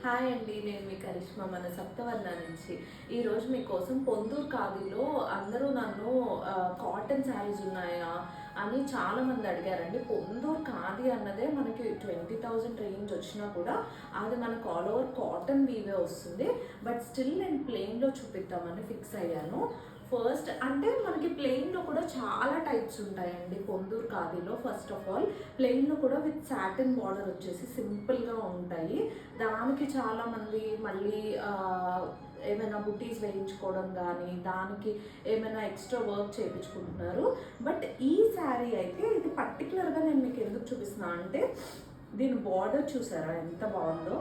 Hi అండి, నేను మీ కరిష్మా మన సప్తవర్ణ నుంచి. ఈరోజు మీకోసం పొందూరు ఖాదీలో అందరూ నన్ను కాటన్ శారీస్ ఉన్నాయా అని చాలామంది అడిగారండి. పొందూరు ఖాదీ అన్నదే మనకి 20,000 రేంజ్ వచ్చినా కూడా అది మనకు ఆల్ ఓవర్ కాటన్ వీవే వస్తుంది. బట్ స్టిల్ నేను ప్లెయిన్లో చూపిద్దామని ఫిక్స్ అయ్యాను. ఫస్ట్ అంటే మనకి ప్లెయిన్లో కూడా చాలా టైప్స్ ఉంటాయండి పొందూరు ఖాదీలో. ఫస్ట్ ఆఫ్ ఆల్ ప్లెయిన్లో కూడా విత్ సాటిన్ బార్డర్ వచ్చేసి సింపుల్గా ఉంటాయి. దానికి చాలామంది మళ్ళీ ఏమైనా బుటీస్ వేయించుకోవడం కానీ దానికి ఏమైనా ఎక్స్ట్రా వర్క్ చేయించుకుంటున్నారు. బట్ ఈ శారీ అయితే ఇది పర్టికులర్గా నేను మీకు ఎందుకు చూపిస్తున్నా అంటే దీని బార్డర్ చూసారా ఎంత బాగుందో.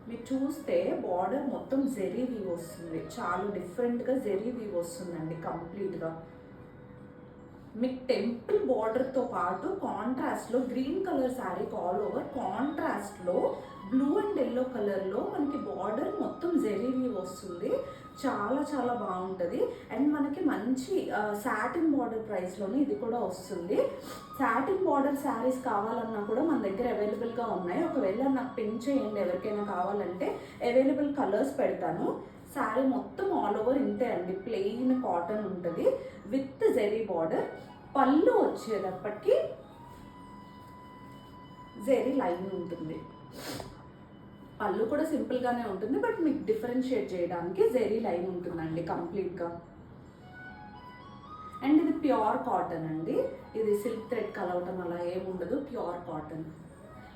మీరు చూస్తే బార్డర్ మొత్తం జెరీ వీవ్ వస్తుంది, చాలా డిఫరెంట్గా జెరీ వీవ్ వస్తుందండి కంప్లీట్గా. మీకు టెంపుల్ బార్డర్తో పాటు కాంట్రాస్ట్లో green colour sari all over కాంట్రాస్ట్లో బ్లూ అండ్ ఎల్లో కలర్లో మనకి బార్డర్ మొత్తం జెరీ వీవ్ వస్తుంది. చాలా చాలా బాగుంటుంది. అండ్ మనకి మంచి సాటిన్ బార్డర్ ప్రైస్లోనే ఇది కూడా వస్తుంది. సాటిన్ బార్డర్ శారీస్ కావాలన్నా కూడా మన దగ్గర అవైలబుల్గా ఉన్నాయి. ఒకవేళ నాకు పిన్ చేయండి, ఎవరికైనా కావాలంటే అవైలబుల్ కలర్స్ పెడతాను. శారీ మొత్తం ఆల్ ఓవర్ ఇంతే అండి, ప్లెయిన్ కాటన్ ఉంటుంది విత్ జెరీ బార్డర్. పళ్ళు వచ్చేటప్పటికి జెరీ లైన్ ఉంటుంది. పళ్ళు కూడా సింపుల్గానే ఉంటుంది, బట్ మీకు డిఫరెన్షియేట్ చేయడానికి జెరీ లైన్ ఉంటుందండి కంప్లీట్గా. అండ్ ఇది ప్యూర్ కాటన్ అండి, ఇది సిల్క్ థ్రెడ్ కలవటం అలా ఏముండదు, ప్యూర్ కాటన్.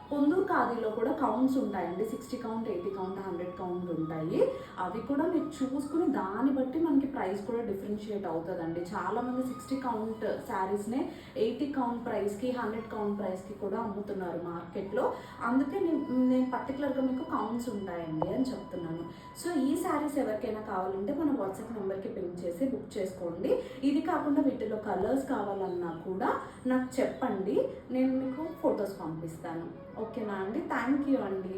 పొందూరు ఖాదీలో కూడా కౌంట్స్ ఉంటాయండి, 60 కౌంట్, 80 కౌంట్, 100 కౌంట్ ఉంటాయి. అవి కూడా మీరు చూసుకుని దాన్ని బట్టి మనకి ప్రైస్ కూడా డిఫరెన్షియేట్ అవుతుందండి. చాలామంది 60 కౌంట్ శారీస్నే 80 కౌంట్ ప్రైస్కి, 100 కౌంట్ ప్రైస్కి కూడా అమ్ముతున్నారు మార్కెట్లో. అందుకే నేను పర్టికులర్గా మీకు కౌంట్స్ ఉంటాయండి అని చెప్తున్నాను. సో ఈ శారీస్ ఎవరికైనా కావాలంటే మన వాట్సాప్ నెంబర్కి పిన్ చేసి బుక్ చేసుకోండి. ఇది కాకుండా వీటిలో కలర్స్ కావాలన్నా కూడా నాకు చెప్పండి, నేను మీకు ఫొటోస్ పంపిస్తాను. ఓకేనా అండి? థ్యాంక్ యూ అండి.